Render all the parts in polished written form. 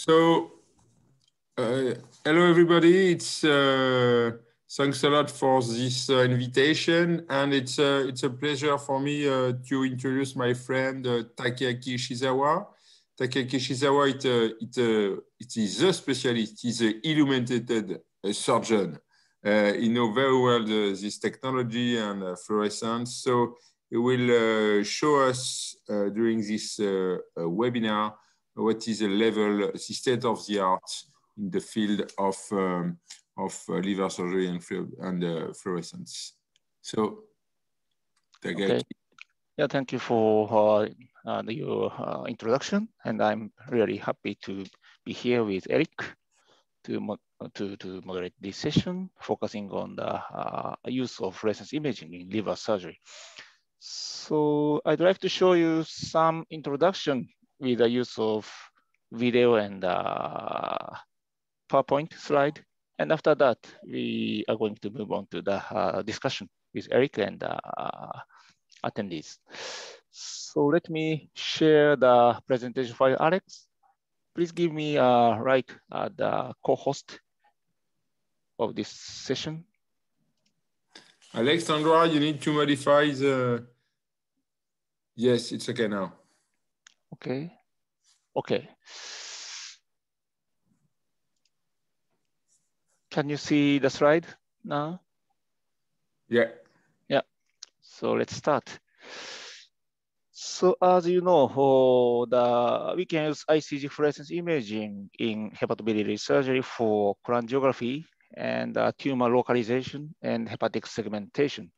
So, hello everybody. It's thanks a lot for this invitation, and it's a pleasure for me to introduce my friend Takasaki Shizawa. Takasaki Shizawa, it is a specialist. He's an illuminated surgeon. He knows very well this technology and fluorescence. So he will show us during this webinar what is the level, the state of the art in the field of liver surgery and fluorescence. So, Takasaki. Okay. Yeah, thank you for your introduction, and I'm really happy to be here with Eric to moderate this session, focusing on the use of fluorescence imaging in liver surgery. So I'd like to show you some introduction with the use of video and PowerPoint slide. And after that, we are going to move on to the discussion with Eric and attendees. So let me share the presentation file, Alex. Please give me a right the co-host of this session. Alexandra, you need to modify the... Yes, it's okay now. Okay. Okay. Can you see the slide now? Yeah. Yeah. So let's start. So as you know, we can use ICG fluorescence imaging in hepatobiliary surgery for cholangiography and tumor localization and hepatic segmentation.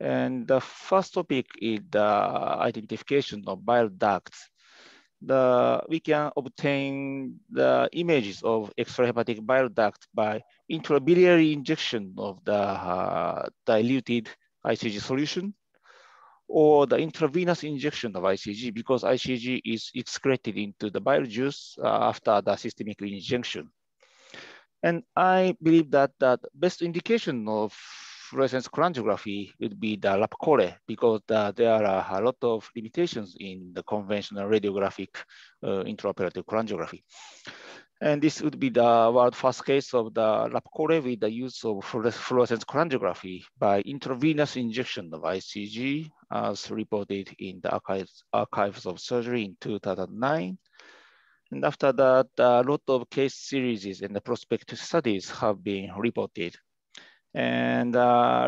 And the first topic is the identification of bile ducts. We can obtain the images of extrahepatic bile duct by intrabiliary injection of the diluted ICG solution, or the intravenous injection of ICG, because ICG is excreted into the bile juice after the systemic injection. And I believe that the best indication of fluorescence cholangiography would be the lab core, because there are a lot of limitations in the conventional radiographic intraoperative cholangiography. And this would be the world first case of the lab core with the use of fluorescence cholangiography by intravenous injection of ICG, as reported in the archives of surgery in 2009. And after that, a lot of case series and the prospective studies have been reported. And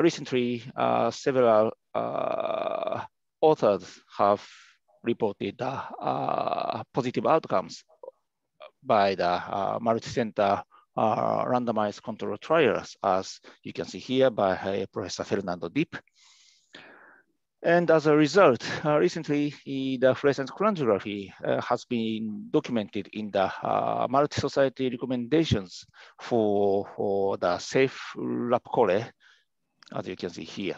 recently, several authors have reported positive outcomes by the multi-center randomized control trials, as you can see here by Professor Fernando Dipp. And as a result, recently, the fluorescence cholangiography has been documented in the multi-society recommendations for the safe lab core, as you can see here.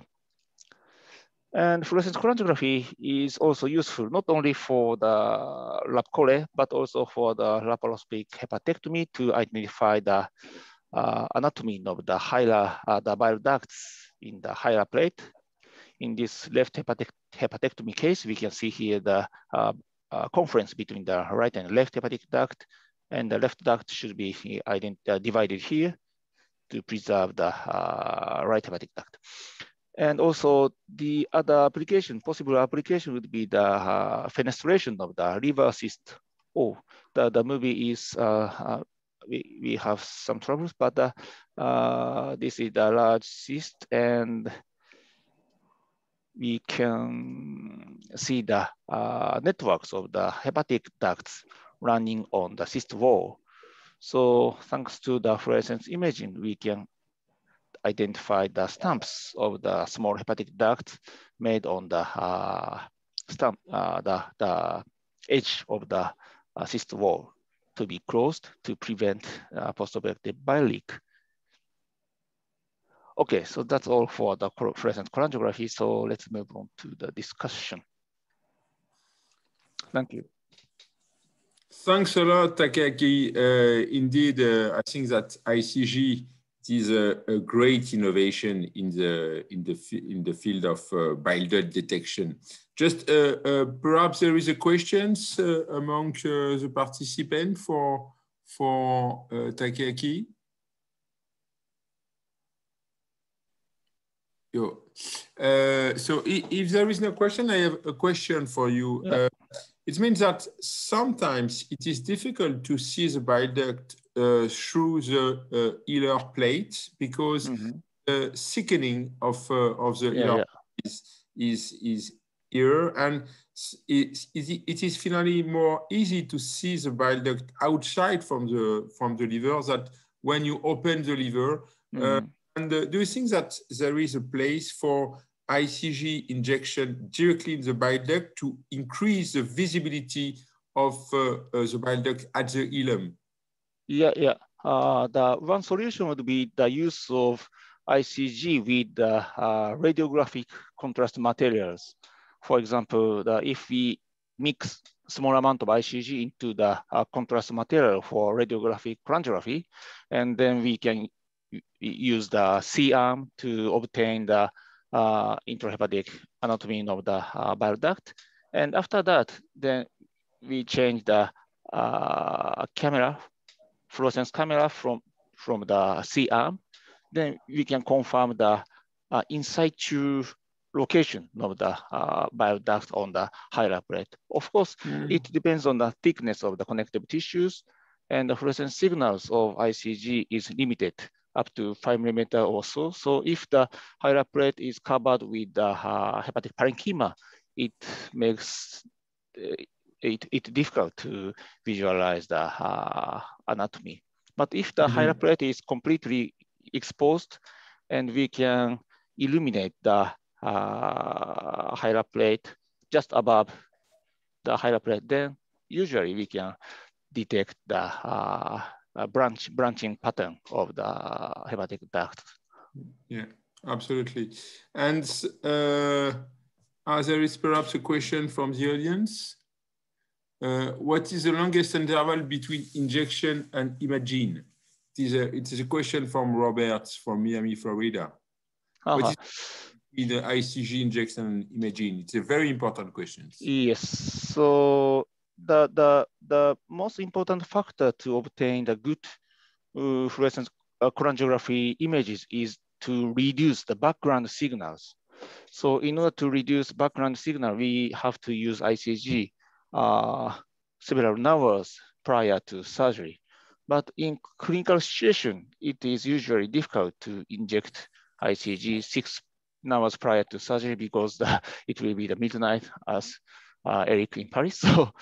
And fluorescence cholangiography is also useful not only for the lab core, but also for the laparoscopic hepatectomy to identify the anatomy of the hilar, the bile ducts in the hilar plate. In this left hepatectomy case, we can see here the conference between the right and left hepatic duct, and the left duct should be divided here to preserve the right hepatic duct. And also the other application, possible application would be the fenestration of the liver cyst. Oh, the movie is, we have some troubles, but this is the large cyst, and we can see the networks of the hepatic ducts running on the cyst wall. So thanks to the fluorescence imaging, we can identify the stumps of the small hepatic ducts made on the stump, the edge of the cyst wall to be closed to prevent postoperative bile leak. Okay, so that's all for the fluorescence cholangiography. So let's move on to the discussion. Thank you. Thanks a lot, Takasaki. Indeed, I think that ICG is a great innovation in the field of bile duct detection. Just perhaps there is a questions among the participants for for Takasaki? So if there is no question, I have a question for you. Yeah. It means that sometimes it is difficult to see the bile duct through the hilar plate because the thickening of the hilar is here, and it is finally more easy to see the bile duct outside from the liver that when you open the liver. And do you think that there is a place for ICG injection directly in the bile duct to increase the visibility of the bile duct at the ileum? Yeah. The one solution would be the use of ICG with the radiographic contrast materials. For example, if we mix small amount of ICG into the contrast material for radiographic cholangiography, and then we can use the C-arm to obtain the intrahepatic anatomy of the bile duct. And after that, then we change the fluorescence camera from the C-arm. Then we can confirm the in situ location of the bile duct on the hilar plate. Of course, it depends on the thickness of the connective tissues, and the fluorescence signals of ICG is limited up to 5 millimeter or so. So if the hilar plate is covered with the hepatic parenchyma, it makes it difficult to visualize the anatomy. But if the hilar plate is completely exposed and we can illuminate the hilar plate just above the hilar plate, then usually we can detect the branching pattern of the hepatic duct. Yeah, absolutely. And there is perhaps a question from the audience. What is the longest interval between injection and imaging? It is a question from Robert from Miami, Florida. What is the ICG injection and imaging? It's a very important question. Yes. So the most important factor to obtain the good fluorescence cholangiography images is to reduce the background signals. So in order to reduce background signal, we have to use ICG several hours prior to surgery. But in clinical situation, it is usually difficult to inject ICG 6 hours prior to surgery because it will be the midnight as Eric in Paris. So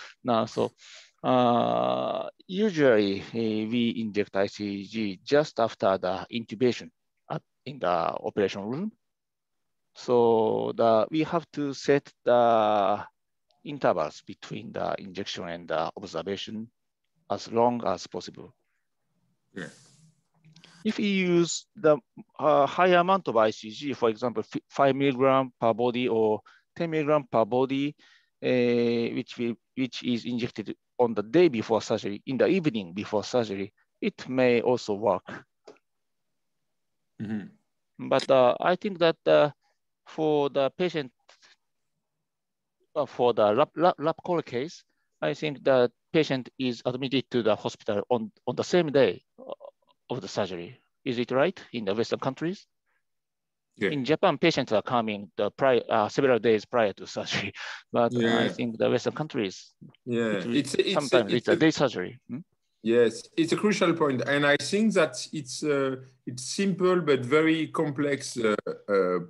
usually we inject ICG just after the intubation in the operation room. So we have to set the intervals between the injection and the observation as long as possible. Yeah. If you use the higher amount of ICG, for example, 5 milligram per body or 10 milligram per body, which is injected on the day before surgery, in the evening before surgery, it may also work. But I think that for the patient, for the lab call case, I think the patient is admitted to the hospital on the same day of the surgery. Is it right in the Western countries? Yeah. In Japan, patients are coming several days prior to surgery, but I think the Western countries, sometimes it's a day surgery. Yes, it's a crucial point, and I think that it's simple but very complex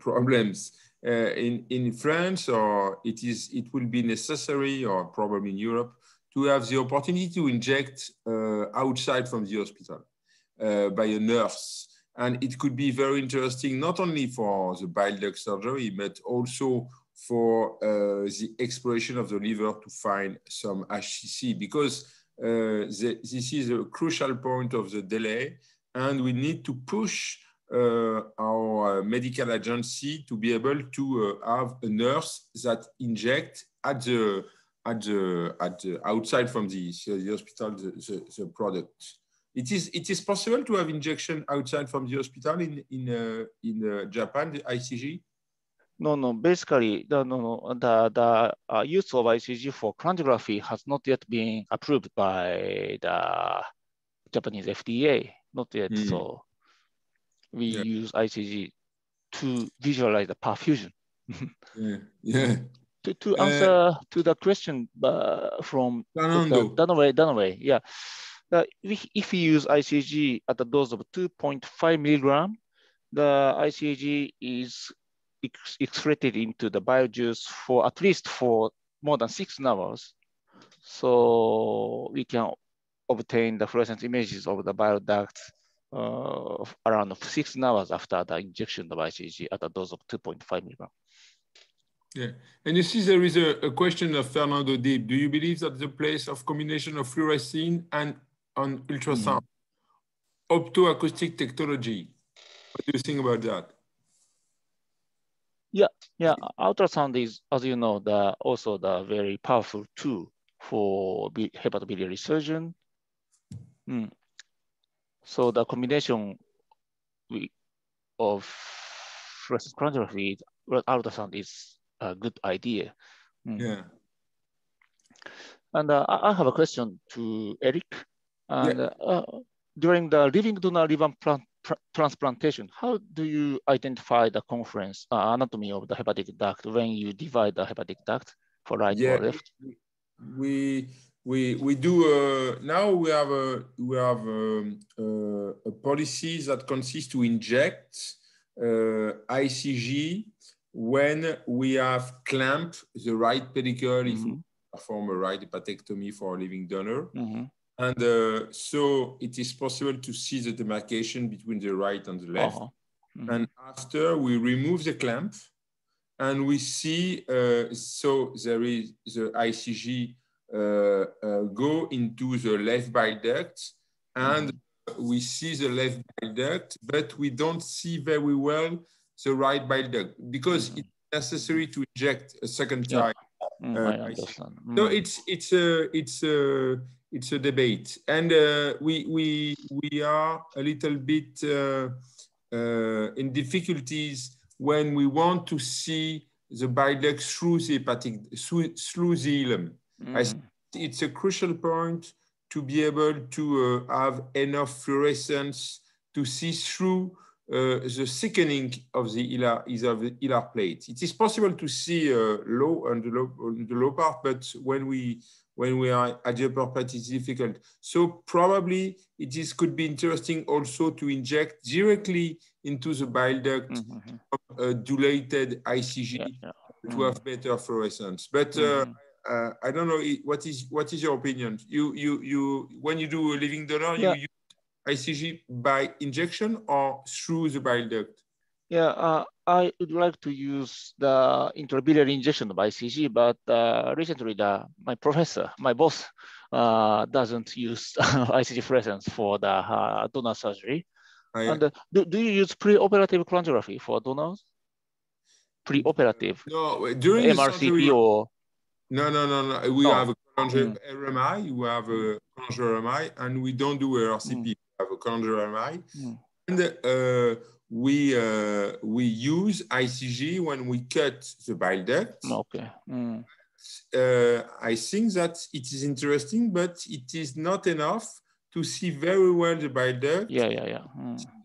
problems. In France, or it will be necessary, or probably in Europe, to have the opportunity to inject outside from the hospital by a nurse. And it could be very interesting, not only for the bile duct surgery, but also for the exploration of the liver to find some HCC, because this is a crucial point of the delay, and we need to push our medical agency to be able to have a nurse that inject at the outside from the hospital the product. It is possible to have injection outside from the hospital in Japan, the ICG? No. Basically, the use of ICG for cholangiography has not yet been approved by the Japanese FDA, not yet. So we use ICG to visualize the perfusion. To answer to the question from Dr. Dunaway, yeah. If we use ICG at a dose of 2.5 milligram, the ICG is excreted into the bile juice for at least for more than 6 hours. So we can obtain the fluorescence images of the bile ducts around 6 hours after the injection of ICG at a dose of 2.5 milligram. Yeah, and you see there is a question of Fernando Deep. Do you believe that the place of combination of fluorescein and on ultrasound, optoacoustic technology? What do you think about that? Yeah. Ultrasound is, as you know, also the very powerful tool for hepatobiliary surgeon. So the combination of fluorescence cholangiography with ultrasound is a good idea. Yeah. And I have a question to Eric. And during the living donor liver transplantation, how do you identify the anatomy of the hepatic duct when you divide the hepatic duct for right or left? We do now we have a policy that consists to inject ICG when we have clamped the right pedicle if we perform a right hepatectomy for a living donor. And so it is possible to see the demarcation between the right and the left. And after we remove the clamp and we see, so there is the ICG go into the left bile duct and we see the left bile duct, but we don't see very well the right bile duct because it's necessary to inject a second time. I understand. So it's a debate, and we are a little bit in difficulties when we want to see the bile duct through the hepatic through the ileum. I think it's a crucial point to be able to have enough fluorescence to see through the thickening of the hilar plate. It is possible to see low on the low part, but when we are at the upper part, it's difficult. So probably could be interesting also to inject directly into the bile duct dilated ICG to have better fluorescence. But I don't know what is your opinion. You when you do a living donor, you use ICG by injection or through the bile duct? I would like to use the intrabiliary injection of ICG, but recently my boss, doesn't use ICG fluorescence for the donor surgery. And do you use preoperative cholangiography for donors? Preoperative? No, during MRCP the surgery, or? No. We have a RMI, we have a RMI, and we don't do a RCP. We have a RMI. And we use ICG when we cut the bile duct. Okay. I think that it is interesting, but it is not enough to see very well the bile duct.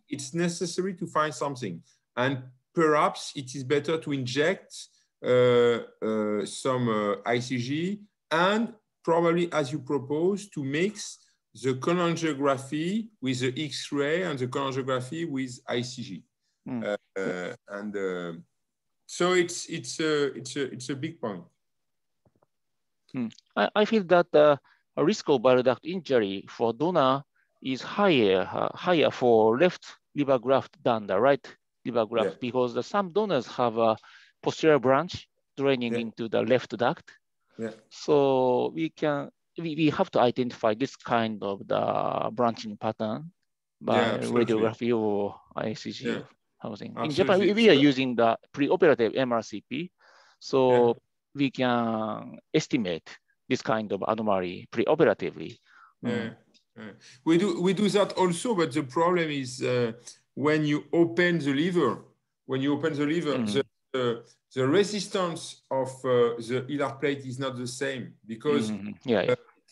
It's necessary to find something. And perhaps it is better to inject some ICG and probably, as you propose, to mix the cholangiography with the X-ray and the cholangiography with ICG. So it's a big point. I feel that the risk of bile duct injury for donor is higher for left liver graft than the right liver graft because some donors have a posterior branch draining into the left duct. So we have to identify this kind of the branching pattern by radiography or ICG or housing. In Japan, we are using the preoperative MRCP, so we can estimate this kind of anomaly preoperatively. We do that also, but the problem is when you open the liver, the resistance of the hilar plate is not the same because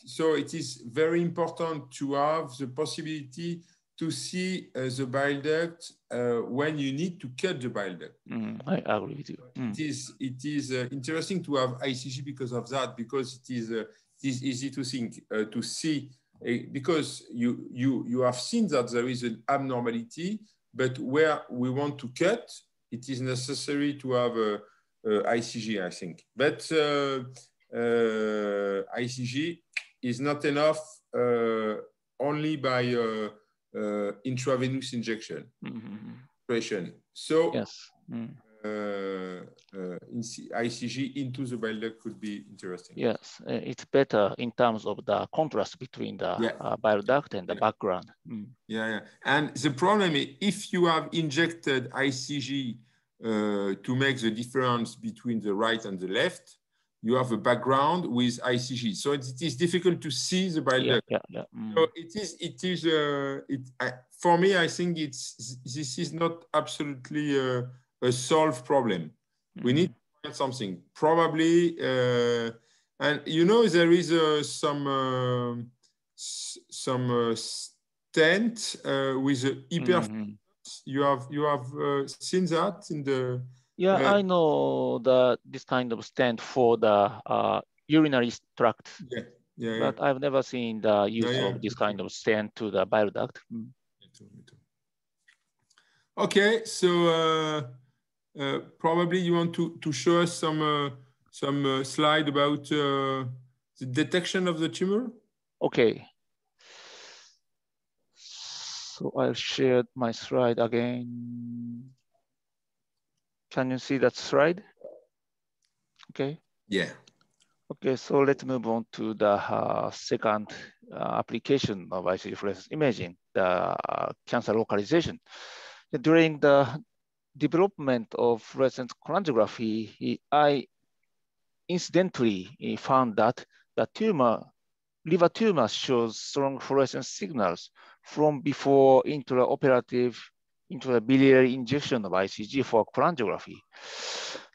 so it is very important to have the possibility to see the bile duct when you need to cut the bile duct. I agree with you. It is interesting to have ICG because of that, because it is easy to think, to see, because you have seen that there is an abnormality, but where we want to cut, it is necessary to have a ICG, I think. But ICG is not enough only by intravenous injection. So yes. ICG into the bile duct could be interesting. Yes, it's better in terms of the contrast between the bile duct and the background. Yeah. And the problem is, if you have injected ICG to make the difference between the right and the left, you have a background with ICG, so it is difficult to see the bile duct. So for me, I think this is not absolutely a solved problem. We need to find something, probably, and you know, there is some stent with a hyper. You have seen that in the. I know this kind of stent for the urinary tract. But I've never seen the use of this kind of stent to the bile duct. Okay, so probably you want to show us some slide about the detection of the tumor. Okay. So I'll share my slide again. Can you see that slide? Okay. Yeah. Okay, so let's move on to the second application of ICG-fluorescence imaging, the cancer localization. During the development of fluorescence cholangiography, I incidentally found that the liver tumor shows strong fluorescence signals from before intraoperative intrabiliary injection of ICG for cholangiography.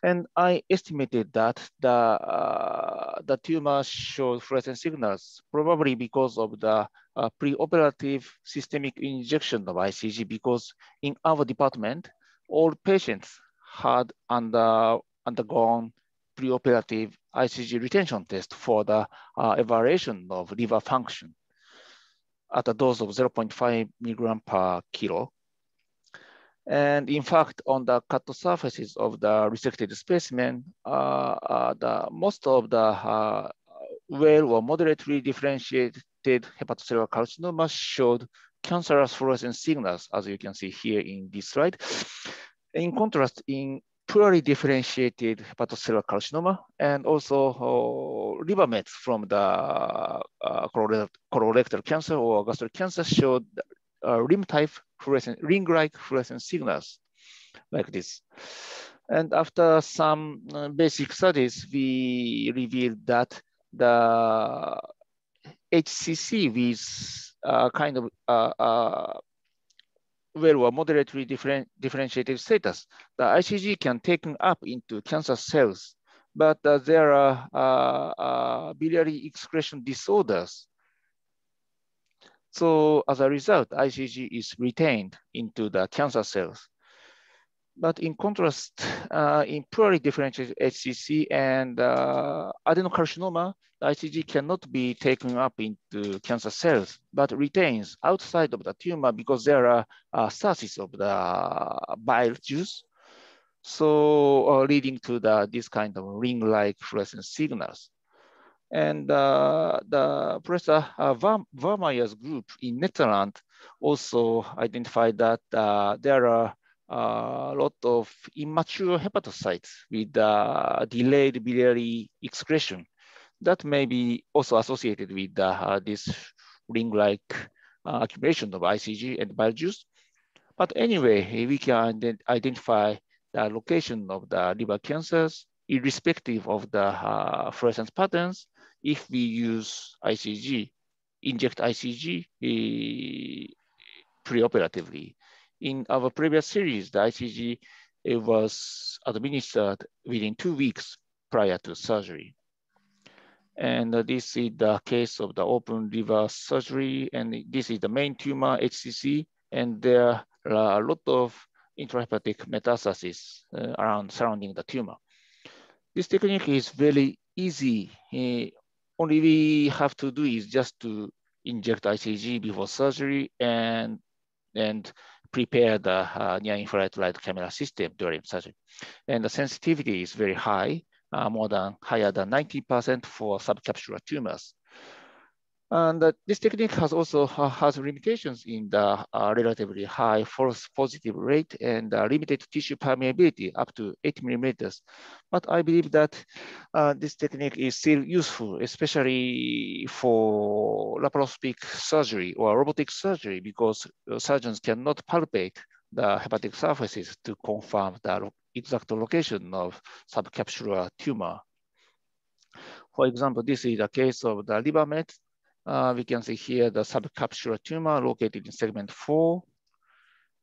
And I estimated that the tumor showed fluorescence signals, probably because of the preoperative systemic injection of ICG, because in our department, all patients had undergone preoperative ICG retention test for the evaluation of liver function at a dose of 0.5 milligram per kilo. And in fact, on the cut surfaces of the resected specimen, most of the well or moderately differentiated hepatocellular carcinoma showed cancerous fluorescence signals, as you can see here in this slide. In contrast, in poorly differentiated hepatocellular carcinoma and also liver mets from the colorectal cancer or gastric cancer showed ring-type fluorescence, ring-like fluorescence signals like this. And after some basic studies, we revealed that the HCC with kind of well or moderately differentiated status, the ICG can take up into cancer cells, but there are biliary excretion disorders. So as a result, ICG is retained into the cancer cells. But in contrast, in poorly differentiated HCC and adenocarcinoma, the ICG cannot be taken up into cancer cells, but retains outside of the tumor because there are stasis of the bile juice, so leading to this kind of ring-like fluorescence signals. And the Professor Vermeyer's group in Netherlands also identified that there are a lot of immature hepatocytes with delayed biliary excretion that may be also associated with this ring-like accumulation of ICG and bile juice. But anyway, we can identify the location of the liver cancers irrespective of the fluorescence patterns if we use ICG, inject ICG preoperatively. In our previous series, the ICG was administered within 2 weeks prior to surgery. And this is the case of the open liver surgery. And this is the main tumor, HCC. And there are a lot of intrahepatic metastases surrounding the tumor. This technique is very easy. Only we have to do is just to inject ICG before surgery and prepare the near-infrared light camera system during surgery. And the sensitivity is very high, higher than 90% for subcapsular tumors. And this technique has also has limitations in the relatively high false positive rate and limited tissue permeability up to 8 millimeters. But I believe that this technique is still useful, especially for laparoscopic surgery or robotic surgery, because surgeons cannot palpate the hepatic surfaces to confirm the exact location of subcapsular tumor. For example, this is the case of the liver met. We can see here the subcapsular tumor located in segment 4.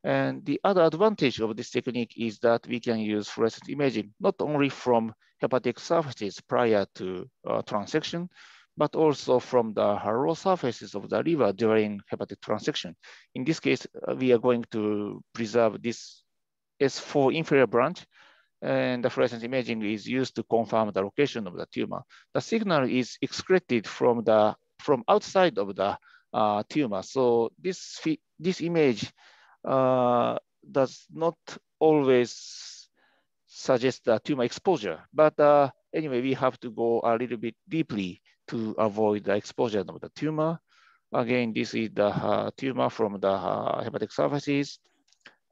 And the other advantage of this technique is that we can use fluorescence imaging not only from hepatic surfaces prior to transection, but also from the raw surfaces of the liver during hepatic transection. In this case, we are going to preserve this S4 inferior branch, and the fluorescence imaging is used to confirm the location of the tumor. The signal is excreted from outside of the tumor. So this image does not always suggest the tumor exposure, but anyway, we have to go a little bit deeply to avoid the exposure of the tumor. Again, this is the tumor from the hepatic surfaces,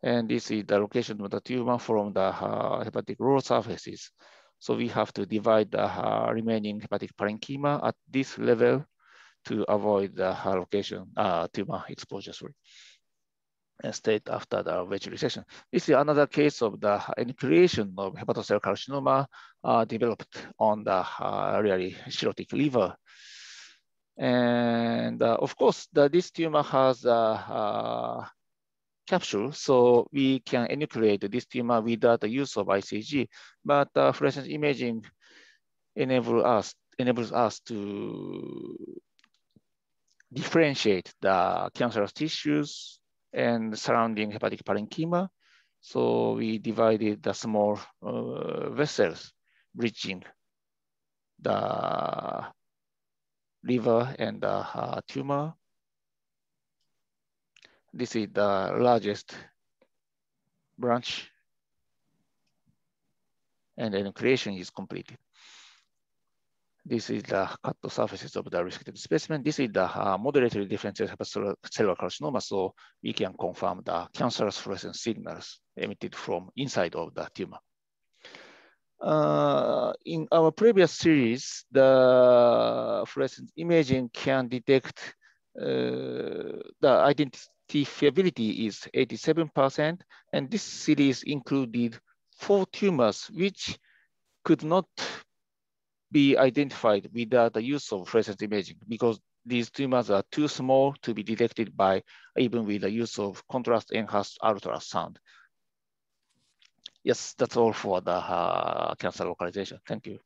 and this is the location of the tumor from the hepatic raw surfaces. So we have to divide the remaining hepatic parenchyma at this level to avoid the location tumor exposure. State after the wedge resection. This is another case of the enucleation of hepatocellular carcinoma developed on the really cirrhotic liver. And of course, this tumor has a capsule, so we can enucleate this tumor without the use of ICG, but fluorescence imaging enables us to differentiate the cancerous tissues and surrounding hepatic parenchyma. So we divided the small vessels bridging the liver and the tumor. This is the largest branch, and the enucleation is completed. This is the cut surfaces of the respective specimen. This is the moderately differentiated hepatocellular carcinoma, so we can confirm the cancerous fluorescence signals emitted from inside of the tumor. In our previous series, the fluorescence imaging can detect the identifiability is 87%, and this series included 4 tumors which could not be identified without the use of fluorescence imaging because these tumors are too small to be detected by even with the use of contrast enhanced ultrasound. Yes, that's all for the cancer localization. Thank you.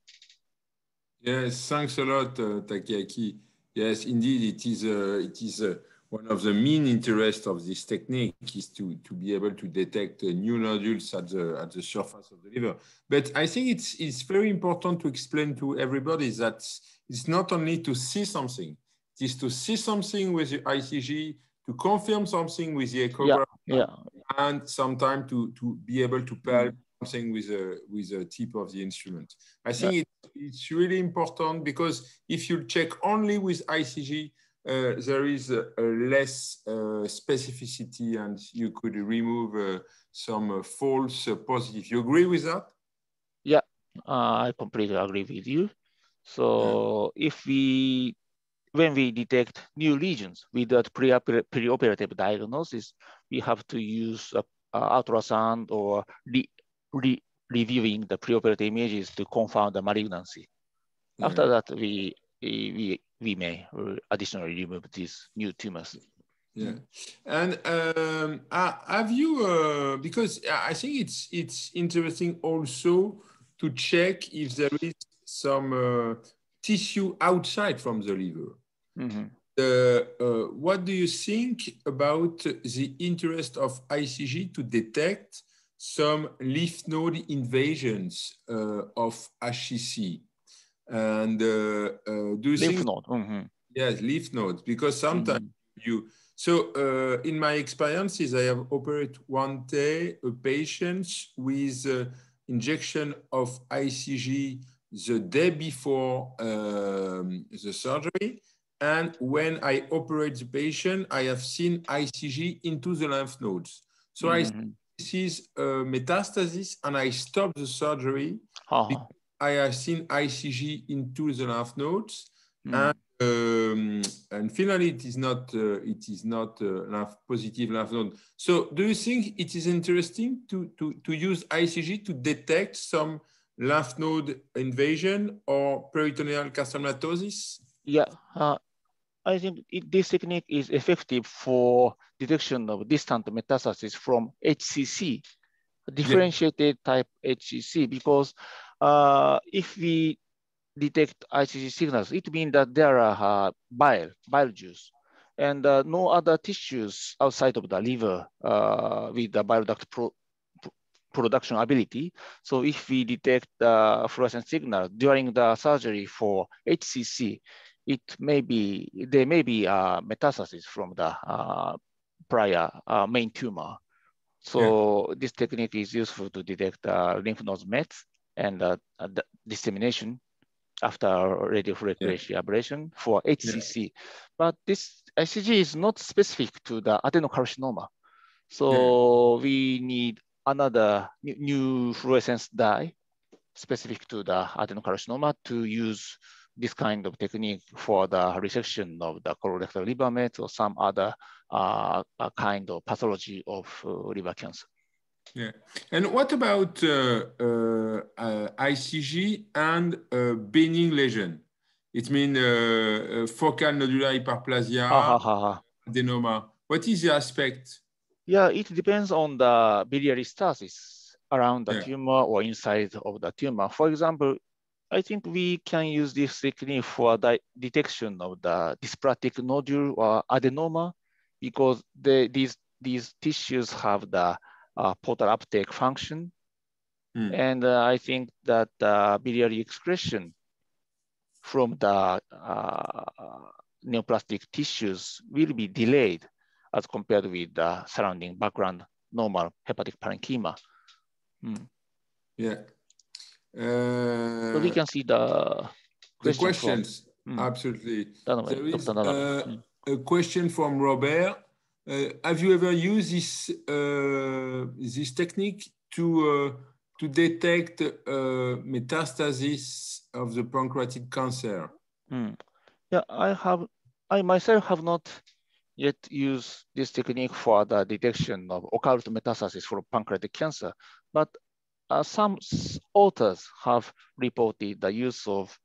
Yes, thanks a lot, Takeaki. Yes, indeed, it is one of the main interests of this technique is to be able to detect new nodules at the surface of the liver. But I think it's very important to explain to everybody that it's not only to see something, it is to see something with the ICG, to confirm something with the echograph, and sometimes to be able to palpate something with the tip of the instrument. I think it's really important because if you check only with ICG, there is a less specificity and you could remove some false positive. You agree with that? Yeah, I completely agree with you. So if when we detect new lesions without preoperative diagnosis, we have to use ultrasound or reviewing the preoperative images to confirm the malignancy. After that, we may additionally remove these new tumors. Yeah, and have you? Because I think it's interesting also to check if there is some tissue outside from the liver. What do you think about the interest of ICG to detect some lymph node invasions of HCC? And do you lymph think? node. Yes, lymph nodes, because sometimes in my experiences, I have operated one day a patient with injection of ICG the day before the surgery. And when I operate the patient, I have seen ICG into the lymph nodes. So I see this is metastasis, and I stopped the surgery because I have seen ICG into the lymph nodes. And finally, it is not positive lymph node. So, do you think it is interesting to use ICG to detect some lymph node invasion or peritoneal carcinomatosis? Yeah, I think this technique is effective for detection of distant metastasis from HCC, differentiated type HCC, because if we detect ICG signals, it means that there are bile juice, and no other tissues outside of the liver with the bile duct production ability. So if we detect the fluorescent signal during the surgery for HCC, there may be metastasis from the prior main tumor. So this technique is useful to detect lymph node mets and the dissemination after radiofrequency ablation for HCC. But this ICG is not specific to the adenocarcinoma. So we need another new fluorescence dye specific to the adenocarcinoma to use this kind of technique for the resection of the colorectal liver mets or some other kind of pathology of liver cancer. Yeah. And what about ICG and benign lesion? It means focal nodular hyperplasia, adenoma. What is the aspect? Yeah, it depends on the biliary stasis around the tumor or inside of the tumor. For example, I think we can use this technique for the detection of the dysplastic nodule or adenoma, because these tissues have the portal uptake function. And I think that biliary excretion from the neoplastic tissues will be delayed as compared with the surrounding background normal hepatic parenchyma. So we can see the questions. Absolutely. There is a question from Robert. Have you ever used this technique to detect metastasis of the pancreatic cancer? Yeah, I myself have not yet used this technique for the detection of occult metastasis for pancreatic cancer, but some authors have reported the use of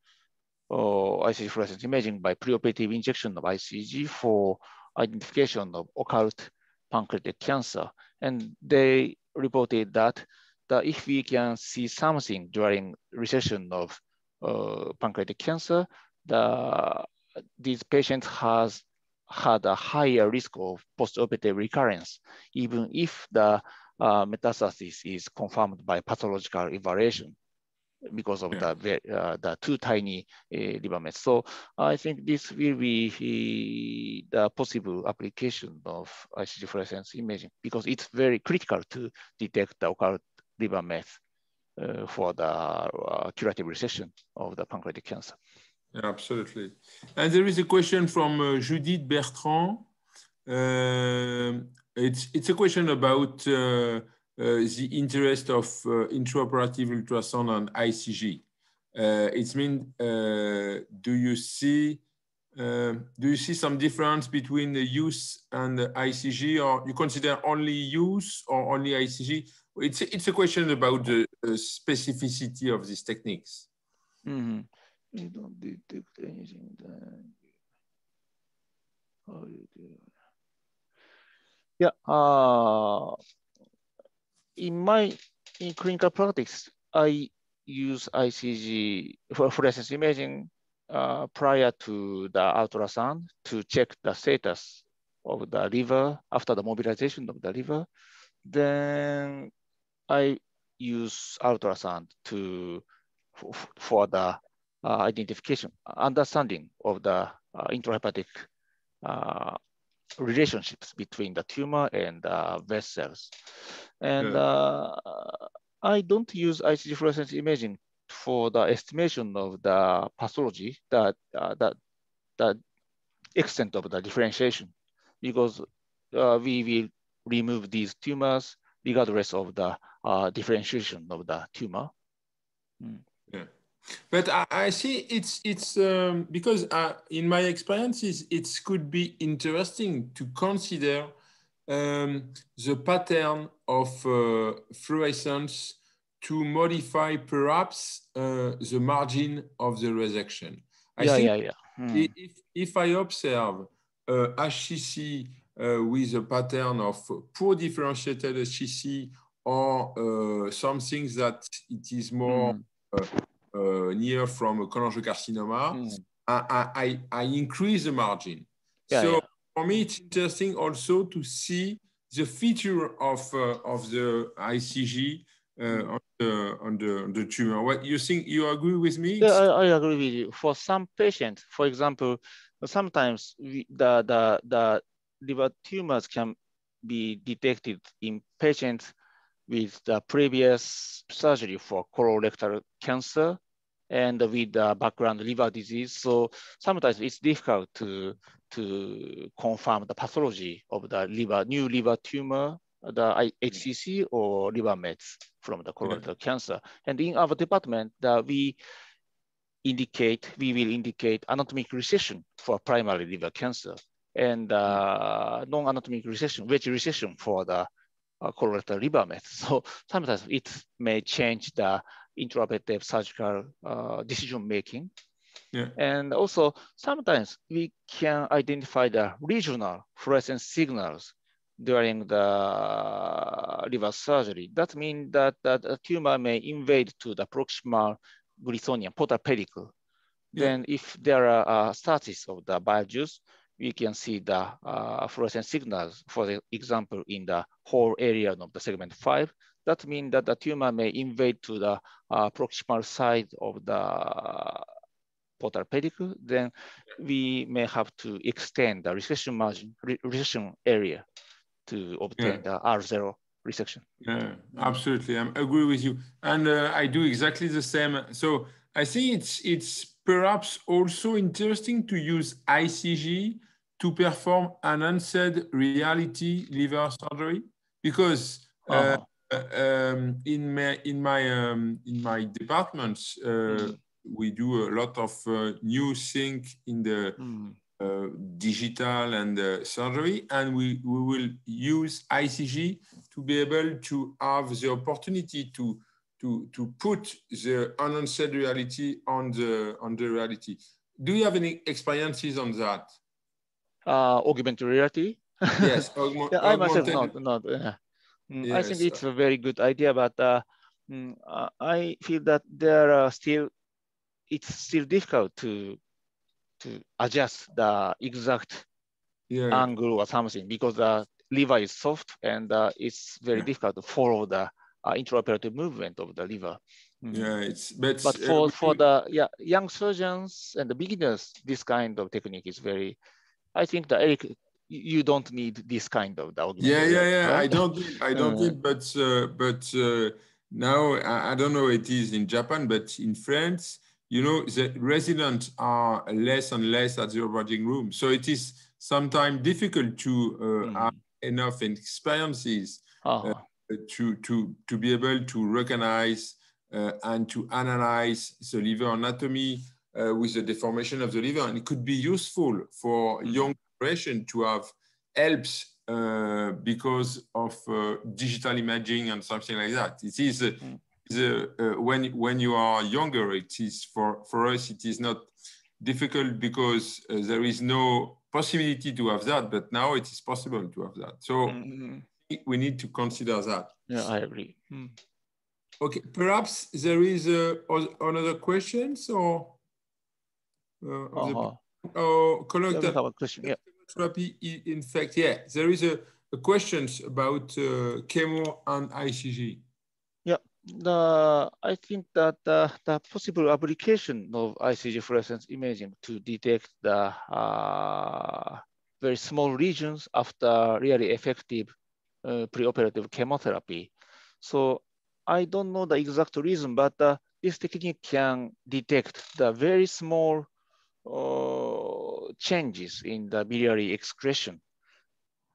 ICG fluorescence imaging by preoperative injection of ICG for identification of occult pancreatic cancer. And they reported that if we can see something during resection of pancreatic cancer, these patients has had a higher risk of postoperative recurrence, even if the metastasis is confirmed by pathological evaluation because of the too tiny liver mets. So I think this will be the possible application of ICG fluorescence imaging, because it's very critical to detect the occult liver mets for the curative resection of the pancreatic cancer. Yeah, absolutely. And there is a question from Judith Bertrand. It's a question about the interest of intraoperative ultrasound on ICG. It means, do you see some difference between the use and the ICG, or you consider only use or only ICG? It's a question about the specificity of these techniques. You don't detect anything. How you do it? Yeah. In clinical practice, I use ICG for fluorescence imaging prior to the ultrasound to check the status of the liver after the mobilization of the liver. Then I use ultrasound for the identification, understanding of the intrahepatic relationships between the tumor and vessels. And I don't use ICG fluorescence imaging for the estimation of the pathology, the extent of the differentiation, because we will remove these tumors regardless of the differentiation of the tumor. Yeah. But I see it's because in my experiences, it could be interesting to consider the pattern of fluorescence to modify perhaps the margin of the resection. I think if I observe HCC with a pattern of poor differentiated HCC or some things that it is more near from a cholangiocarcinoma, I increase the margin. For me, it's interesting also to see the feature of the ICG on the tumor. What you think? You agree with me? Yeah, I agree with you. For some patients, for example, sometimes the liver tumors can be detected in patients with the previous surgery for colorectal cancer and with the background liver disease. So sometimes it's difficult to confirm the pathology of the new liver tumor, the HCC or liver mets from the colorectal cancer. And in our department, we will indicate anatomic recession for primary liver cancer and non-anatomic recession, wedge recession for the colorectal liver mets. So sometimes it may change the intraoperative surgical decision-making. And also sometimes we can identify the regional fluorescence signals during the liver surgery. That means that a tumor may invade to the proximal glissonium, portal pedicle. Then if there are stasis of the bile juice, we can see the fluorescent signals, for example, in the whole area of the segment 5. That means that the tumor may invade to the proximal side of the portal pedicle. Then we may have to extend the recession margin, recession area to obtain the R0 resection. Yeah, absolutely. I agree with you. And I do exactly the same. So I think it's perhaps also interesting to use ICG to perform an unsaid reality liver surgery, because in my departments we do a lot of new things in the digital and surgery, and we will use ICG to be able to have the opportunity to put the unsaid reality on the reality. Do you have any experiences on that? Augmented reality? Yes, I myself not. Yes. I think it's a very good idea, but I feel that there are it's still difficult to adjust the exact angle or something, because the liver is soft and it's very difficult to follow the intraoperative movement of the liver. But for the young surgeons and the beginners, this kind of technique is very, I think that Eric, you don't need this kind of augmented reality, right? I don't need, but now I don't know it is in Japan, but in France, you know, the residents are less and less at the operating room, so it is sometimes difficult to have enough experiences to be able to recognize and to analyze the liver anatomy with the deformation of the liver, and it could be useful for young patient to have helps because of digital imaging and something like that. It is when you are younger, it is for us it is not difficult because there is no possibility to have that, but now it is possible to have that. So we need to consider that. Yeah, I agree. Okay, perhaps there is another questions or. of the colorectal we have a question. Yeah. chemotherapy. In fact, yeah, there is a question about chemo and ICG. Yeah, I think that the possible application of ICG fluorescence imaging to detect the very small regions after really effective preoperative chemotherapy. So I don't know the exact reason, but this technique can detect the very small changes in the biliary excretion.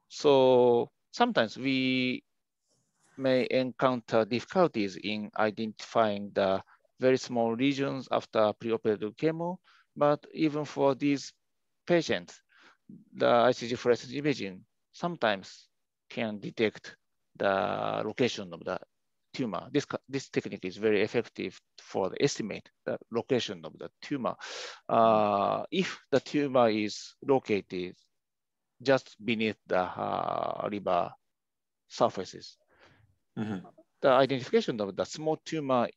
So sometimes we may encounter difficulties in identifying the very small lesions after preoperative chemo, but even for these patients, the ICG fluorescence imaging sometimes can detect the location of the tumor. This technique is very effective for the estimate the location of the tumor. If the tumor is located just beneath the liver surfaces, the identification of the small tumor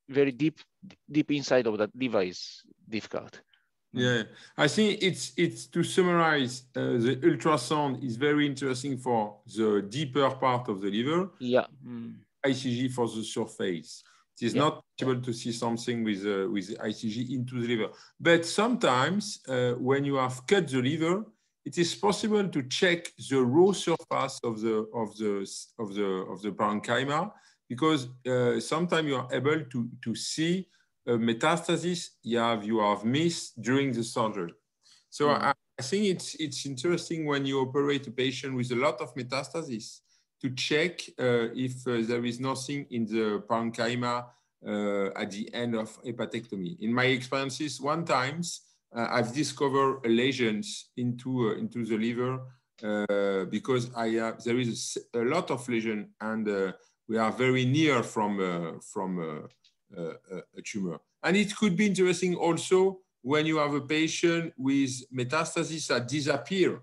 very deep inside of the liver is difficult. Yeah, I think it's to summarize, the ultrasound is very interesting for the deeper part of the liver. Yeah. ICG for the surface. It is not possible to see something with ICG into the liver. But sometimes when you have cut the liver, it is possible to check the raw surface of the parenchyma, because sometimes you are able to see a metastasis you have missed during the surgery. So I think it's interesting when you operate a patient with a lot of metastasis to check if there is nothing in the parenchyma at the end of hepatectomy. In my experiences, one time I've discovered lesions into the liver because there is a lot of lesion, and we are very near from a tumor. And it could be interesting also when you have a patient with metastasis that disappear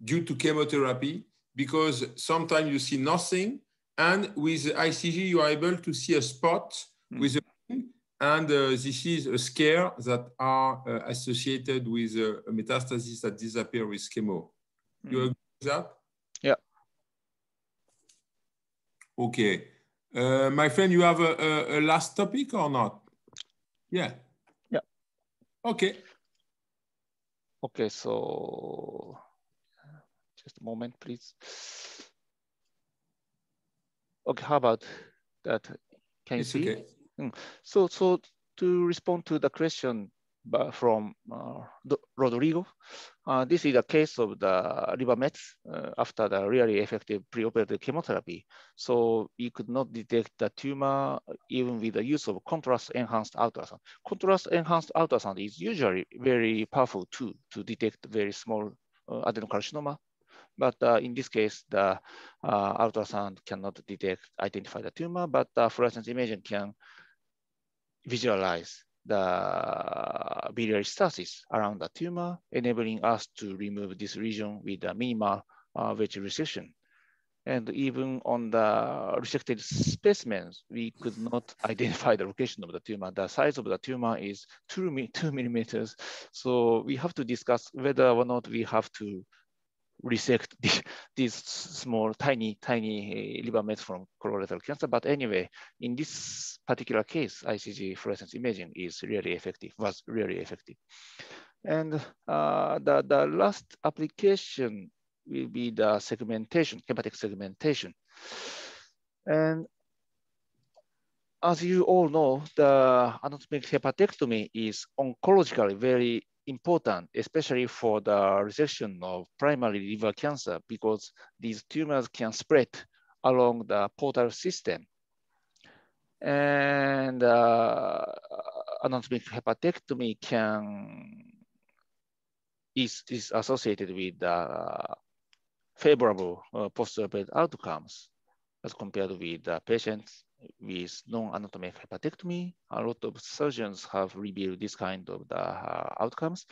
due to chemotherapy, because sometimes you see nothing, and with ICG you are able to see a spot with a ring, and this is a scare that are associated with a metastasis that disappear with chemo. You agree with that? Yeah. Okay. My friend, you have a last topic or not? Yeah. Yeah. Okay. Okay, so just a moment, please. Okay, how about that? Can you see? Okay. So to respond to the question from Rodrigo, this is a case of the liver mets after the really effective preoperative chemotherapy. So you could not detect the tumor even with the use of contrast-enhanced ultrasound. Contrast-enhanced ultrasound is usually very powerful tool to detect very small adenocarcinoma. But in this case, the ultrasound cannot identify the tumor, but fluorescence imaging can visualize the biliary stasis around the tumor, enabling us to remove this region with a minimal wedge resection. And even on the resected specimens, we could not identify the location of the tumor. The size of the tumor is 2 millimeters. So we have to discuss whether or not we have to resect these small, tiny liver mets from colorectal cancer. But anyway, in this particular case, ICG fluorescence imaging is really effective, was really effective. And the last application will be the segmentation, hepatic segmentation. And as you all know, the anatomic hepatectomy is oncologically very important, especially for the resection of primary liver cancer, because these tumors can spread along the portal system. And anatomic hepatectomy is associated with favorable post-operative outcomes as compared with patients with non-anatomic hepatectomy. A lot of surgeons have revealed this kind of the outcomes.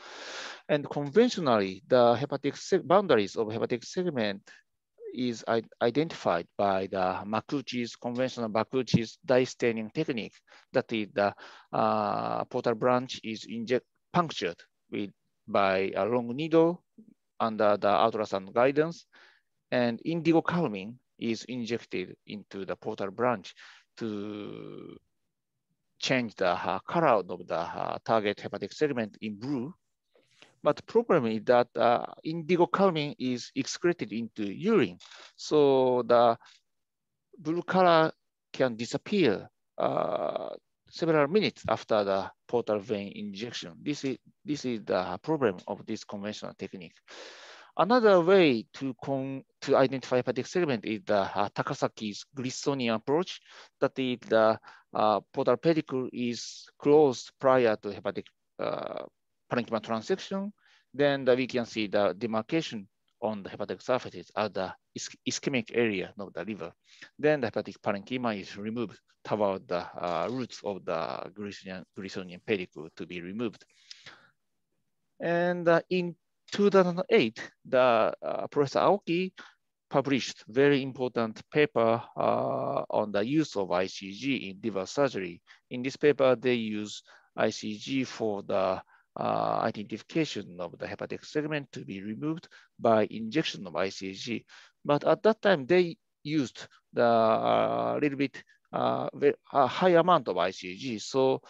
And conventionally, the hepatic boundaries of hepatic segment is identified by the Makuuchi's conventional Makuuchi's dye staining technique. That is, the portal branch is punctured by a long needle under the ultrasound guidance, and indigo calmine is injected into the portal branch to change the color of the target hepatic segment in blue. But the problem is that indigo calmine is excreted into urine. So the blue color can disappear several minutes after the portal vein injection. This is the problem of this conventional technique. Another way to identify hepatic segment is the Takasaki's Grisonian approach. That is, the portal pedicle is closed prior to hepatic parenchyma transection. Then we can see the demarcation on the hepatic surfaces at the ischemic area of the liver. Then the hepatic parenchyma is removed toward the roots of the Grisonian pedicle to be removed. And in 2008, the Professor Aoki published very important paper on the use of ICG in liver surgery. In this paper, they use ICG for the identification of the hepatic segment to be removed by injection of ICG. But at that time, they used the little bit high amount of ICG. So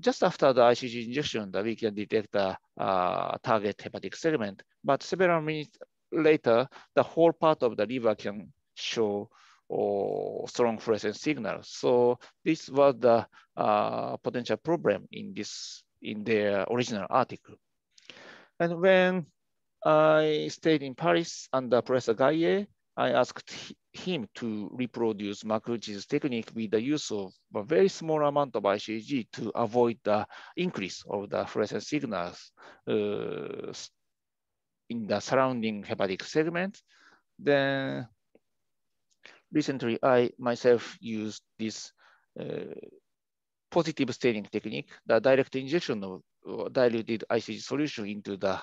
just after the ICG injection, that we can detect the target hepatic segment. But several minutes later, the whole part of the liver can show strong fluorescence signals. So this was the potential problem in their original article. And when I stayed in Paris under Professor Gaillet, I asked him to reproduce Makuuchi's technique with the use of a very small amount of ICG to avoid the increase of the fluorescence signals in the surrounding hepatic segment. Then recently, I myself used this positive staining technique, the direct injection of diluted ICG solution into the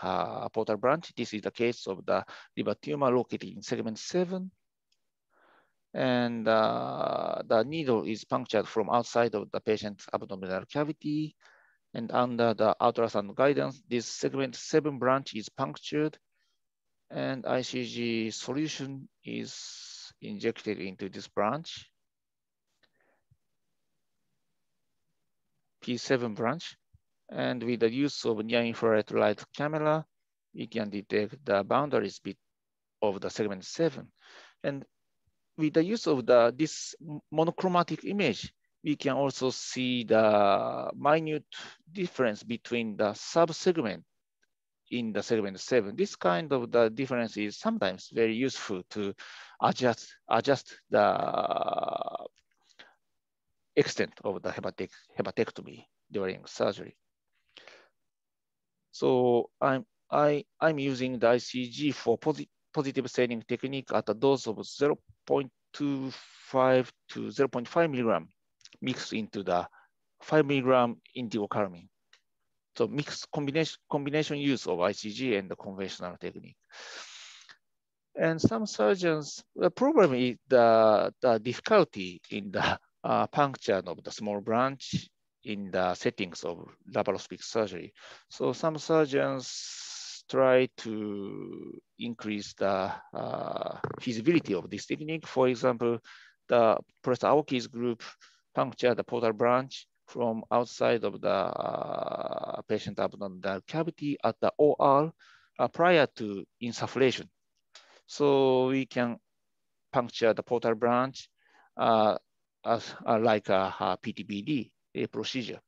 portal branch. This is the case of the liver tumor located in segment 7. And the needle is punctured from outside of the patient's abdominal cavity. And under the ultrasound guidance, this segment 7 branch is punctured, and ICG solution is injected into this branch, P7 branch. And with the use of near-infrared light camera, we can detect the boundaries of the segment 7. And with the use of this monochromatic image, we can also see the minute difference between the subsegment in the segment 7. This kind of the difference is sometimes very useful to adjust the extent of the hepatectomy during surgery. So I'm using the ICG for positive staining technique at a dose of 0.25 to 0.5 milligram mixed into the 5 milligram indigo calmine. So mixed combination use of ICG and the conventional technique. And some surgeons, the problem is the difficulty in the puncture of the small branch in the settings of laparoscopic surgery. So some surgeons try to increase the feasibility of this technique. For example, the Professor Aoki's group punctured the portal branch from outside of the patient abdominal cavity at the OR prior to insufflation. So we can puncture the portal branch as like a PTBD procedure.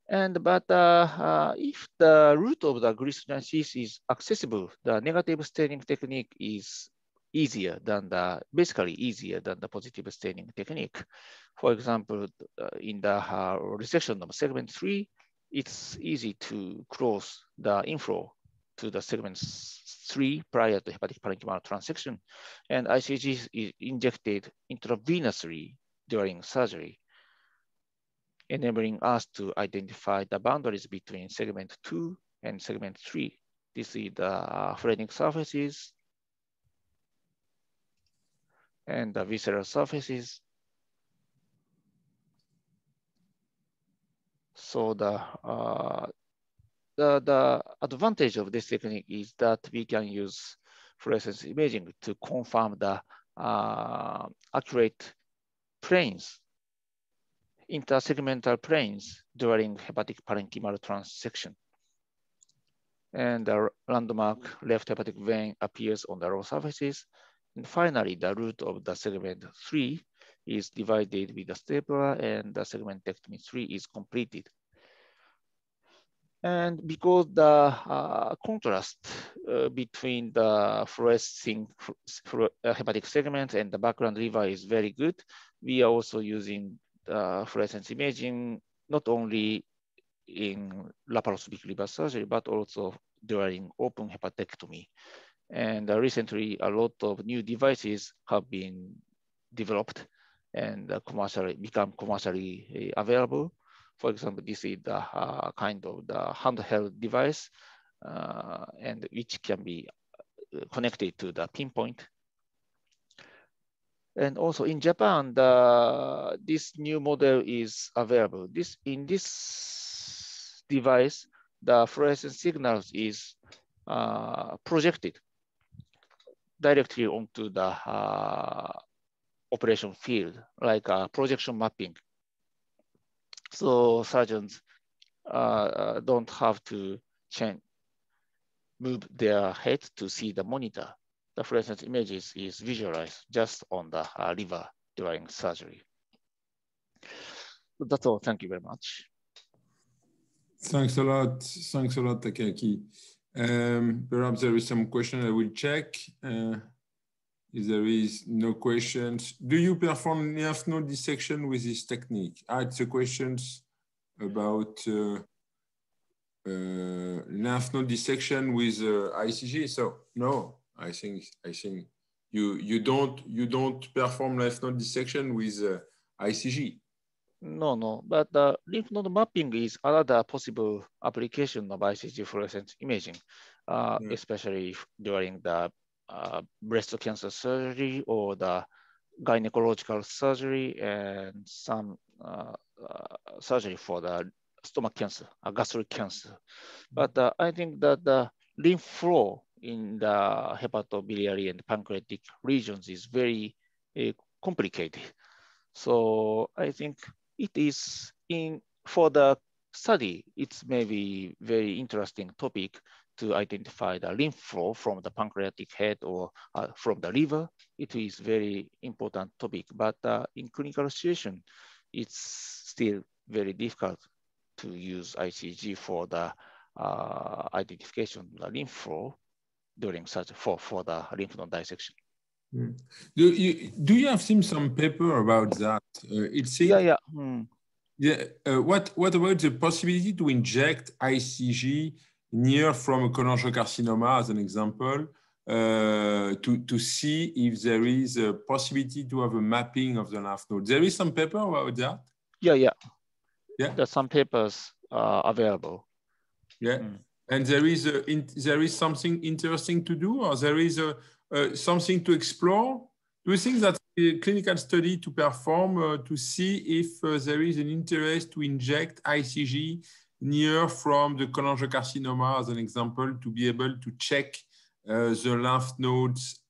But if the root of the Grisonian cyst is accessible, the negative staining technique is basically easier than the positive staining technique. For example, in the resection of segment 3, it's easy to close the inflow to the segment 3 prior to hepatic parenchymal transection, and ICG is injected intravenously during surgery, enabling us to identify the boundaries between segment 2 and segment 3. This is the phrenic surfaces and the visceral surfaces. So the advantage of this technique is that we can use fluorescence imaging to confirm the accurate planes, intersegmental planes during hepatic parenchymal transection. And the landmark left hepatic vein appears on the raw surfaces. And finally, the root of the segment 3 is divided with the stapler, and the segmentectomy 3 is completed. And because the contrast between the fluorescing hepatic segment and the background river is very good, we are also using fluorescence imaging not only in laparoscopic liver surgery, but also during open hepatectomy. And recently, a lot of new devices have been developed and become commercially available. For example, this is the kind of the handheld device, and which can be connected to the pinpoint. And also in Japan, this new model is available. In this device, the fluorescence signals is projected directly onto the operation field, like projection mapping. So surgeons don't have to move their head to see the monitor. The fluorescence images is visualized just on the liver during surgery. So that's all. Thank you very much. Thanks a lot. Thanks a lot, Takasaki. Perhaps there is some question I will check. If there is no questions, do you perform lymph node dissection with this technique? It's a questions about lymph node dissection with ICG. So no, I think you don't perform lymph node dissection with ICG. No, but the lymph node mapping is another possible application of ICG fluorescence imaging, especially during the breast cancer surgery or the gynecological surgery and some surgery for the stomach cancer, gastric cancer. But I think that the lymph flow in the hepatobiliary and pancreatic regions is very complicated. So I think it is for the study, it's maybe very interesting topic to identify the lymph flow from the pancreatic head or from the liver. It is very important topic, but in clinical situation, it's still very difficult to use ICG for the identification of the lymph flow during such for the lymph node dissection. Do you have seen some paper about that? It seems. Yeah. Yeah. What about the possibility to inject ICG near from a cholangiocarcinoma, as an example, to see if there is a possibility to have a mapping of the lymph node? There is some paper about that. Yeah. There's some papers available. Yeah. And there is something interesting to do, or there is something to explore. Do you think that's a clinical study to perform to see if there is an interest to inject ICG near from the cholangiocarcinoma, as an example, to be able to check the lymph nodes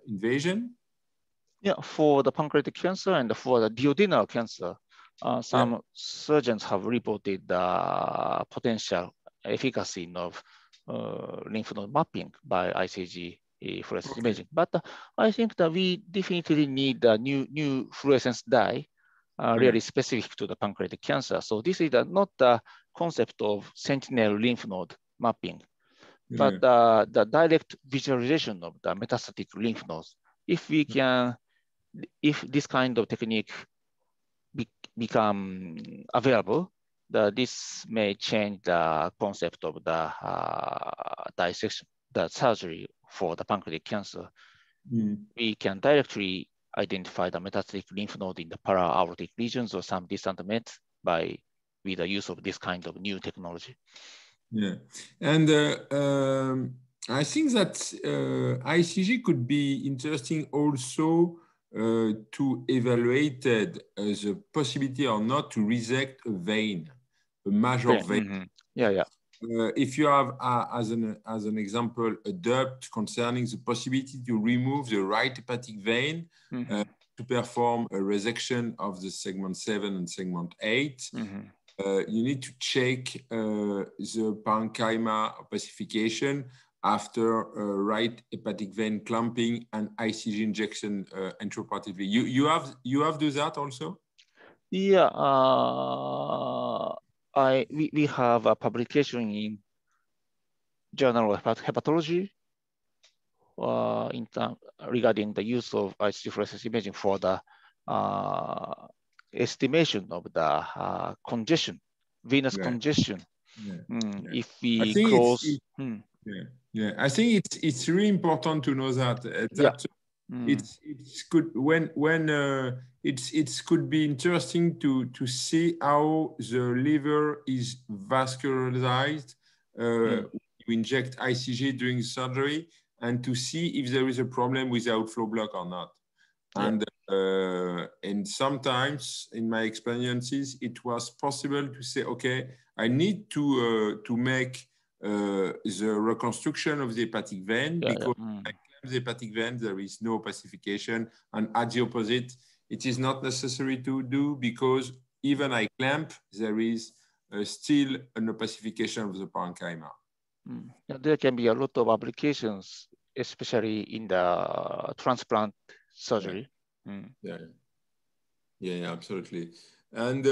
invasion? Yeah, for the pancreatic cancer and for the duodenal cancer, some surgeons have reported the potential efficacy of lymph node mapping by ICG fluorescence imaging. But I think that we definitely need a new fluorescence dye really specific to the pancreatic cancer. So this is not the concept of sentinel lymph node mapping, but the direct visualization of the metastatic lymph nodes. If this kind of technique become available, this may change the concept of the dissection, the surgery for the pancreatic cancer. We can directly identify the metastatic lymph node in the para-aortic regions or some distant mets with the use of this kind of new technology. Yeah, and I think that ICG could be interesting also to evaluate the possibility or not to resect a vein. major vein. Yeah. If you have, as an example, a doubt concerning the possibility to remove the right hepatic vein to perform a resection of the segment 7 and segment 8, you need to check the parenchyma opacification after right hepatic vein clamping and ICG injection intraoperatively. You have do that also? Yeah, we have a publication in Journal of Hepatology regarding the use of ICG-fluorescence imaging for the estimation of the congestion, venous congestion. If we close, I think it's really important to know that it's good when it could be interesting to see how the liver is vascularized. You inject ICG during surgery and to see if there is a problem with the outflow block or not. And sometimes, in my experiences, it was possible to say, okay, I need to make the reconstruction of the hepatic vein because the hepatic vein, there is no opacification. And at the opposite, it is not necessary to do because even I clamp, there is still an opacification of the parenchyma. There can be a lot of applications, especially in the transplant surgery. Yeah, absolutely. And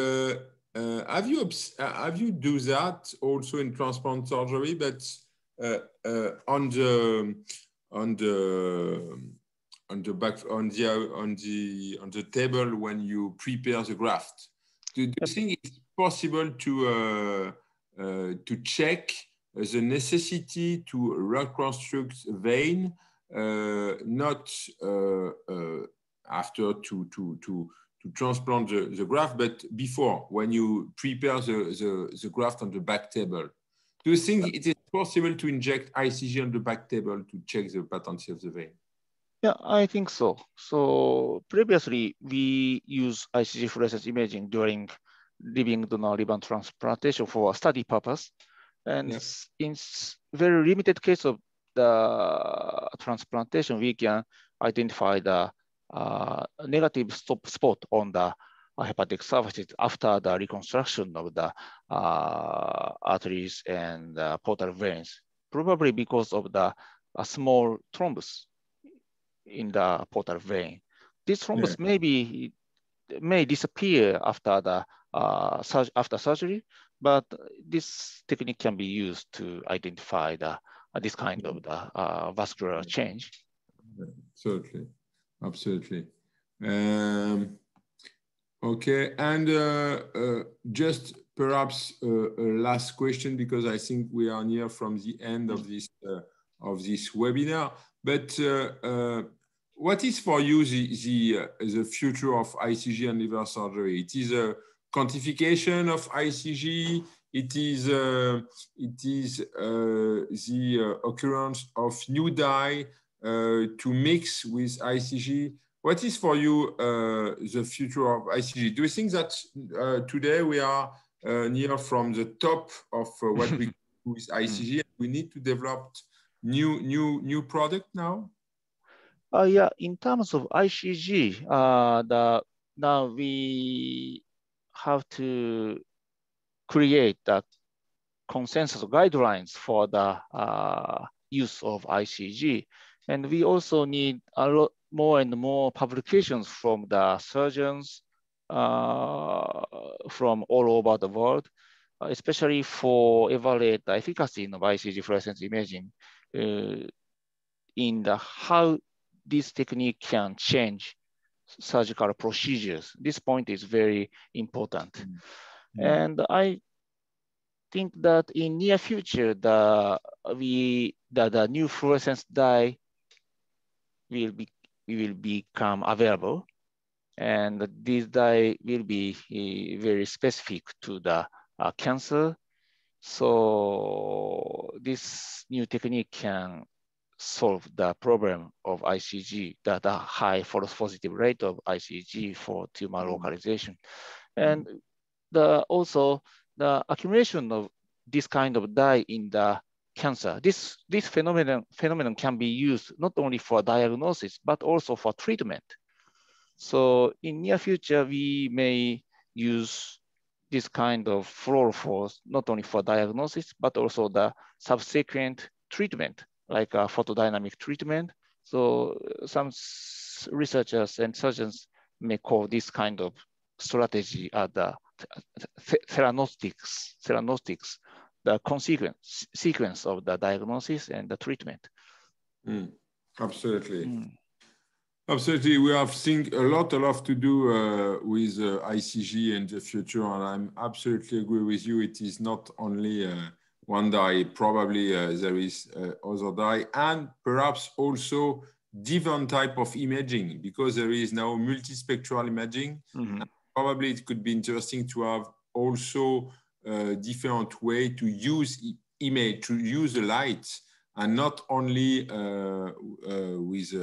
have you do that also in transplant surgery, but on the table when you prepare the graft? Do you think it's possible to check the necessity to reconstruct vein, not after to transplant the graft, but before, when you prepare the graft on the back table? Do you think it is possible to inject ICG on the back table to check the patency of the vein? Yeah, I think so. So previously, we use ICG fluorescence imaging during living donor organ transplantation for study purpose. And in very limited case of the transplantation, we can identify the negative spot on the hepatic surfaces after the reconstruction of the arteries and portal veins, probably because of the small thrombus in the portal vein. This thrombus may disappear after the after surgery, but this technique can be used to identify the this kind of the vascular change. Absolutely. Okay, and just perhaps a last question, because I think we are near from the end of this webinar. But what is for you the future of ICG and liver surgery? It is a quantification of ICG. It is the occurrence of new dye to mix with ICG. What is for you the future of ICG? Do you think that today we are near from the top of what we do with ICG, and we need to develop new product now? Yeah, in terms of ICG, now we have to create the consensus guidelines for the use of ICG. And we also need a lot more and more publications from the surgeons from all over the world, especially for evaluate the efficacy of ICG fluorescence imaging in the how this technique can change surgical procedures. This point is very important. And I think that in near future, the new fluorescence dye will become available, and this dye will be very specific to the cancer. So this new technique can solve the problem of ICG, the high false positive rate of ICG for tumor localization. And also the accumulation of this kind of dye in the cancer. This phenomenon can be used not only for diagnosis, but also for treatment. So in near future, we may use this kind of fluorophores not only for diagnosis, but also the subsequent treatment, like a photodynamic treatment. So some researchers and surgeons may call this kind of strategy the theranostics, the sequence of the diagnosis and the treatment. Absolutely. Absolutely, we have seen a lot to do with ICG in the future, and I'm absolutely agree with you. It is not only one dye, probably there is other dye, and perhaps also different type of imaging, because there is now multispectral imaging. And probably it could be interesting to have also a different way to use image, to use the light, and not only with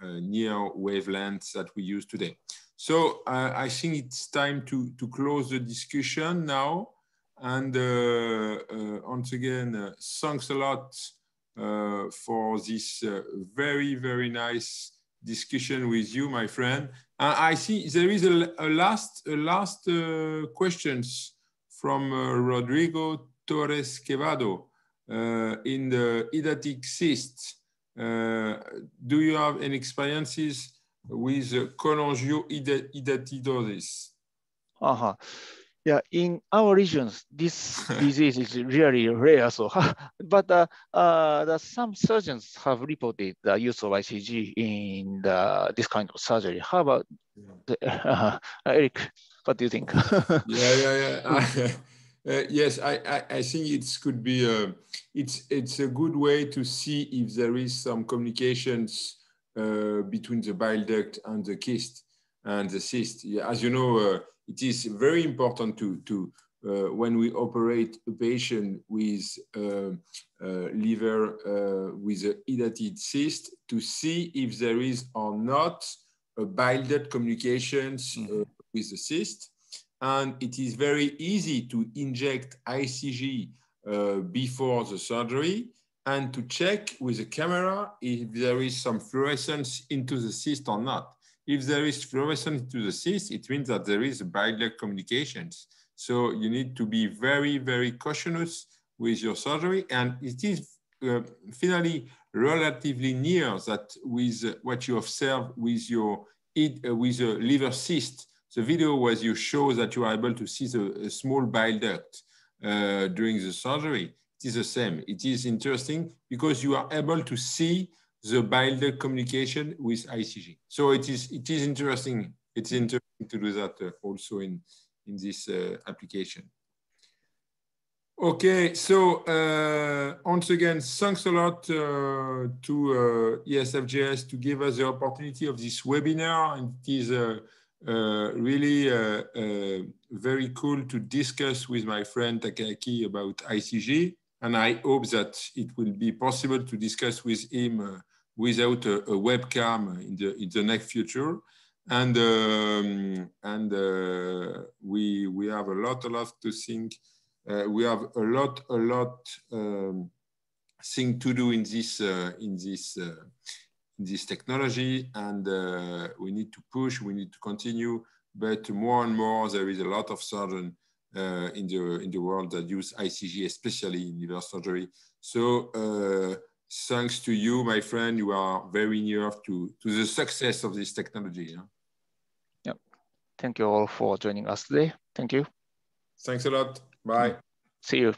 near wavelengths that we use today. So I think it's time to close the discussion now. And once again, thanks a lot for this very, very nice discussion with you, my friend. I see there is a last questions from Rodrigo Torres Quevado in the idiatic cyst. Do you have any experiences with cholangiogidatidosis? Yeah, in our regions, this disease is really rare. So, but some surgeons have reported the use of ICG in this kind of surgery. How about Eric? What do you think? Yes, I think it could be it's a good way to see if there is some communications between the bile duct and the cyst. Yeah, as you know, it is very important to when we operate a patient with liver with an idiatic cyst, to see if there is or not a bile duct communications with the cyst. And it is very easy to inject ICG before the surgery and to check with the camera if there is some fluorescence into the cyst or not. If there is fluorescence into the cyst, it means that there is bile duct communications. So you need to be very, very cautious with your surgery. And it is finally relatively near that with what you observe with your liver cyst. The video where you show that you are able to see the small bile duct during the surgery. It is the same. It is interesting because you are able to see the bile duct communication with ICG. So it is interesting. It's interesting to do that also in this application. Okay, so once again, thanks a lot to ISFGS to give us the opportunity of this webinar. And it is really very cool to discuss with my friend Takasaki about ICG. And I hope that it will be possible to discuss with him without a webcam in the next future. And we have a lot to think. We have a lot thing to do in this technology, and we need to push. We need to continue. But more and more, there is a lot of surgeons in the world that use ICG, especially in liver surgery. So thanks to you, my friend, you are very near to the success of this technology. Yeah? Yep. Thank you all for joining us today. Thank you. Thanks a lot. Bye. See you.